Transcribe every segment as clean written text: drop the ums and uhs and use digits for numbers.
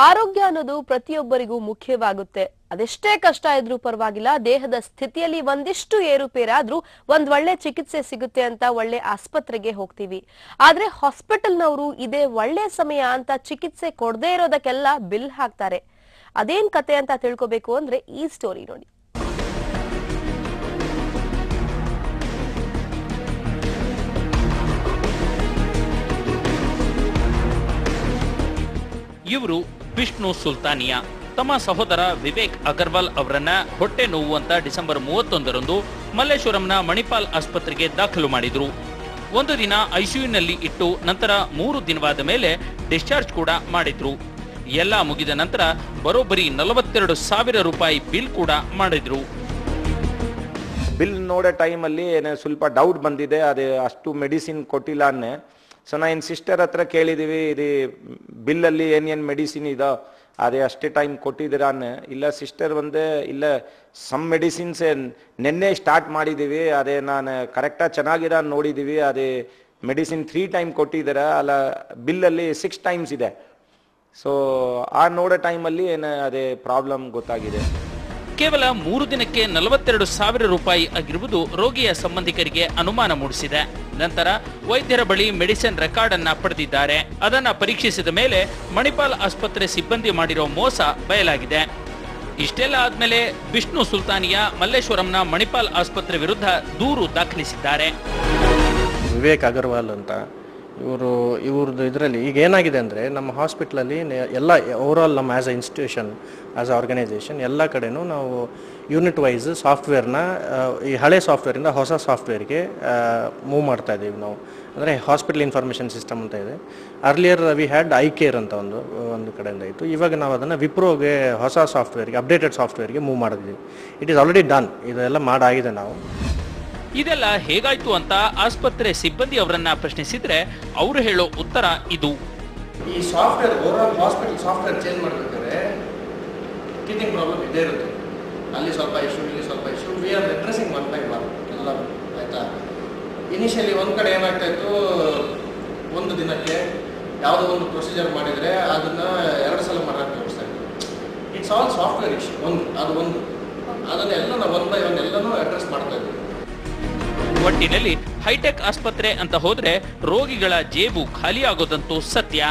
ಆರೋಗ್ಯ ಅನ್ನೋದು ಪ್ರತಿಯೊಬ್ಬರಿಗೂ ಮುಖ್ಯವಾಗುತ್ತೆ. ಅದೆಷ್ಟೇ ಕಷ್ಟ ಇದ್ರೂ ಪರವಾಗಿಲ್ಲ, ದೇಹದ ಸ್ಥಿತಿಯಲ್ಲಿ ಒಂದಿಷ್ಟು ಏರುಪೇರಾದ್ರೂ ಒಂದ್ ಒಳ್ಳೆ ಚಿಕಿತ್ಸೆ ಸಿಗುತ್ತೆ ಅಂತ ಒಳ್ಳೆ ಆಸ್ಪತ್ರೆಗೆ ಹೋಗ್ತೀವಿ. ಆದ್ರೆ ಹಾಸ್ಪಿಟಲ್ನವರು ಇದೇ ಒಳ್ಳೆ ಸಮಯ ಅಂತ ಚಿಕಿತ್ಸೆ ಕೊಡದೇ ಇರೋದಕ್ಕೆಲ್ಲ ಬಿಲ್ ಹಾಕ್ತಾರೆ. ಅದೇನ್ ಕತೆ ಅಂತ ತಿಳ್ಕೋಬೇಕು ಅಂದ್ರೆ ಈ ಸ್ಟೋರಿ ನೋಡಿ. ಇವರು ವಿಷ್ಣು ಸುಲ್ತಾನಿಯಾ. ತಮ್ಮ ಸಹೋದರ ವಿವೇಕ್ ಅಗರ್ವಾಲ್ ಅವರನ್ನ ಹೊಟ್ಟೆ ನೋವು ಅಂತ ಡಿಸೆಂಬರ್ 31ರಂದು ಮಲ್ಲೇಶ್ವರಂನ ಮಣಿಪಾಲ್ ಆಸ್ಪತ್ರೆಗೆ ದಾಖಲು ಮಾಡಿದ್ರು. ಒಂದು ದಿನ ಐಸಿಯುನಲ್ಲಿ ಇಟ್ಟು ನಂತರ 3 ದಿನವಾದ ಮೇಲೆ ಡಿಸ್ಚಾರ್ಜ್ ಕೂಡ ಮಾಡಿದ್ರು. ಎಲ್ಲ ಮುಗಿದ ನಂತರ ಬರೋಬ್ಬರಿ 42,000 ರೂಪಾಯಿ ಬಿಲ್ ಕೂಡ ಮಾಡಿದ್ರು. ಬಿಲ್ ನೋಡೋ ಟೈಮಲ್ಲಿ ಸ್ವಲ್ಪ ಡೌಟ್ ಬಂದಿದೆ, ಅದೇ ಅಷ್ಟು ಮೆಡಿಸಿನ್ ಕೊಟ್ಟಿಲ್ಲ ಅನ್ನೆ. ಸೊ ನಾನು ಸಿಸ್ಟರ್ ಹತ್ರ ಕೇಳಿದ್ದೀವಿ, ಇದು ಬಿಲ್ಲಲ್ಲಿ ಏನೇನು ಮೆಡಿಸಿನ್ ಇದೋ ಅದೇ ಅಷ್ಟೇ ಟೈಮ್ ಕೊಟ್ಟಿದ್ದೀರಾ ಅನ್ನೆ. ಇಲ್ಲ ಸಿಸ್ಟರ್ ಇಲ್ಲ ಸಮ್ ಮೆಡಿಸಿನ್ಸ್ ನಿನ್ನೆ ಸ್ಟಾರ್ಟ್ ಮಾಡಿದ್ದೀವಿ, ಅದೇ ನಾನು ಕರೆಕ್ಟಾಗಿ ಚೆನ್ನಾಗಿರೋ ನೋಡಿದ್ದೀವಿ, ಅದೇ ಮೆಡಿಸಿನ್ 3 ಟೈಮ್ ಕೊಟ್ಟಿದ್ದೀರಾ, ಅಲ್ಲ ಬಿಲ್ಲಲ್ಲಿ 6 ಟೈಮ್ಸ್ ಇದೆ. ಸೊ ಆ ನೋಡೋ ಟೈಮಲ್ಲಿ ಅದೇ ಪ್ರಾಬ್ಲಮ್ ಗೊತ್ತಾಗಿದೆ. ಕೇವಲ 3 ದಿನಕ್ಕೆ 42,000 ರೂಪಾಯಿ ಆಗಿರುವುದು ರೋಗಿಯ ಸಂಬಂಧಿಕರಿಗೆ ಅನುಮಾನ ಮೂಡಿಸಿದೆ. ನಂತರ ವೈದ್ಯರ ಬಳಿ ಮೆಡಿಸಿನ್ ರೆಕಾರ್ಡ್ ಅನ್ನ ಪಡೆದಿದ್ದಾರೆ. ಅದನ್ನ ಪರೀಕ್ಷಿಸಿದ ಮೇಲೆ ಮಣಿಪಾಲ್ ಆಸ್ಪತ್ರೆ ಸಿಬ್ಬಂದಿ ಮಾಡಿರೋ ಮೋಸ ಬಯಲಾಗಿದೆ. ಇಷ್ಟೆಲ್ಲ ಆದ್ಮೇಲೆ ವಿಷ್ಣು ಸುಲ್ತಾನಿಯಾ ಮಲ್ಲೇಶ್ವರಂನ ಮಣಿಪಾಲ್ ಆಸ್ಪತ್ರೆ ವಿರುದ್ಧ ದೂರು ದಾಖಲಿಸಿದ್ದಾರೆ. ವಿವೇಕ್ ಅಗರ್ವಾಲ್ ಅಂತ ಇವ್ರದ್ದು ಇದರಲ್ಲಿ ಈಗ ಏನಾಗಿದೆ ಅಂದರೆ, ನಮ್ಮ ಹಾಸ್ಪಿಟ್ಲಲ್ಲಿ ಎಲ್ಲ ಓವರಾಲ್ ನಮ್ಮ as a institution, as a organisation ಎಲ್ಲ ಕಡೆನೂ ನಾವು ಯೂನಿಟ್ ವೈಸ್ ಸಾಫ್ಟ್ವೇರ್ನ ಈ ಹಳೆ ಸಾಫ್ಟ್ವೇರಿಂದ ಹೊಸ ಸಾಫ್ಟ್ವೇರ್ಗೆ ಮೂವ್ ಮಾಡ್ತಾ ಇದ್ದೀವಿ ನಾವು. ಅಂದರೆ ಹಾಸ್ಪಿಟಲ್ ಇನ್ಫಾರ್ಮೇಷನ್ ಸಿಸ್ಟಮ್ ಅಂತ ಇದೆ. ಅರ್ಲಿಯರ್ ವಿ ಹ್ಯಾಡ್ ಐಕೇರ್ ಅಂತ ಒಂದು ಕಡೆಯಿಂದ ಇತ್ತು. ಇವಾಗ ನಾವು ಅದನ್ನು ವಿಪ್ರೋಗೆ ಹೊಸ ಸಾಫ್ಟ್ವೇರ್ಗೆ, ಅಪ್ಡೇಟೆಡ್ ಸಾಫ್ಟ್ವೇರ್ಗೆ ಮೂವ್ ಮಾಡಿದ್ದೀವಿ. ಇಟ್ ಈಸ್ ಆಲ್ರೆಡಿ ಡನ್, ಇದೆಲ್ಲ ಮಾಡಾಗಿದೆ ನಾವು. ಇದೆಲ್ಲ ಹೇಗಾಯ್ತು ಅಂತ ಆಸ್ಪತ್ರೆ ಸಿಬ್ಬಂದಿ ಅವರನ್ನ ಪ್ರಶ್ನಿಸಿದ್ರೆ ಅವರು ಹೇಳೋ ಉತ್ತರ ಇದು. ಈ software overall hospital software change ಮಾಡಬೇಕಾದ್ರೆ ಟೀಚಿಂಗ್ ಪ್ರಾಬ್ಲಮ್ ಇದೇ ಇರುತ್ತೆ. ಅಲ್ಲಿ ಸ್ವಲ್ಪ ಇಶ್ಯೂ, ಇಲ್ಲಿ ಸ್ವಲ್ಪ issue. We are addressing one by one ಎಲ್ಲ, ಆಯಿತಾ. ಇನಿಷಿಯಲಿ ಒಂದು ಕಡೆ ಏನಾಗ್ತಾ ಇತ್ತು, ಒಂದು ದಿನಕ್ಕೆ ಯಾವುದೋ ಒಂದು ಪ್ರೊಸೀಜರ್ ಮಾಡಿದರೆ ಅದನ್ನು 2 ಸಲ ಮಾಡೋಕ್ಕೆ ತೋರಿಸ್ತಾ ಇತ್ತು. It's all software issue. ಅದನ್ನೆಲ್ಲ ನಾವು ಒನ್ ಬೈ ಒನ್ ಎಲ್ಲನೂ ಅಡ್ರೆಸ್ ಮಾಡ್ತಾ ಇದ್ದೀವಿ. ಒಟ್ಟಿನಲ್ಲಿ ಹೈಟೆಕ್ ಆಸ್ಪತ್ರೆ ಅಂತ ಹೋದ್ರೆ ರೋಗಿಗಳ ಜೇಬು ಖಾಲಿ ಆಗೋದಂತೂ ಸತ್ಯ.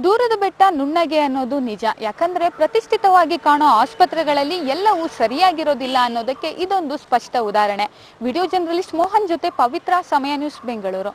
ದೂರದ ಬೆಟ್ಟ ನುಣ್ಣಗೆ ಅನ್ನೋದು ನಿಜ. ಯಾಕಂದ್ರೆ ಪ್ರತಿಷ್ಠಿತವಾಗಿ ಕಾಣೋ ಆಸ್ಪತ್ರೆಗಳಲ್ಲಿ ಎಲ್ಲವೂ ಸರಿಯಾಗಿರೋದಿಲ್ಲ ಅನ್ನೋದಕ್ಕೆ ಇದೊಂದು ಸ್ಪಷ್ಟ ಉದಾಹರಣೆ. ವಿಡಿಯೋ ಜರ್ನಲಿಸ್ಟ್ ಮೋಹನ್ ಜೊತೆ ಪವಿತ್ರ, ಸಮಯ ನ್ಯೂಸ್, ಬೆಂಗಳೂರು.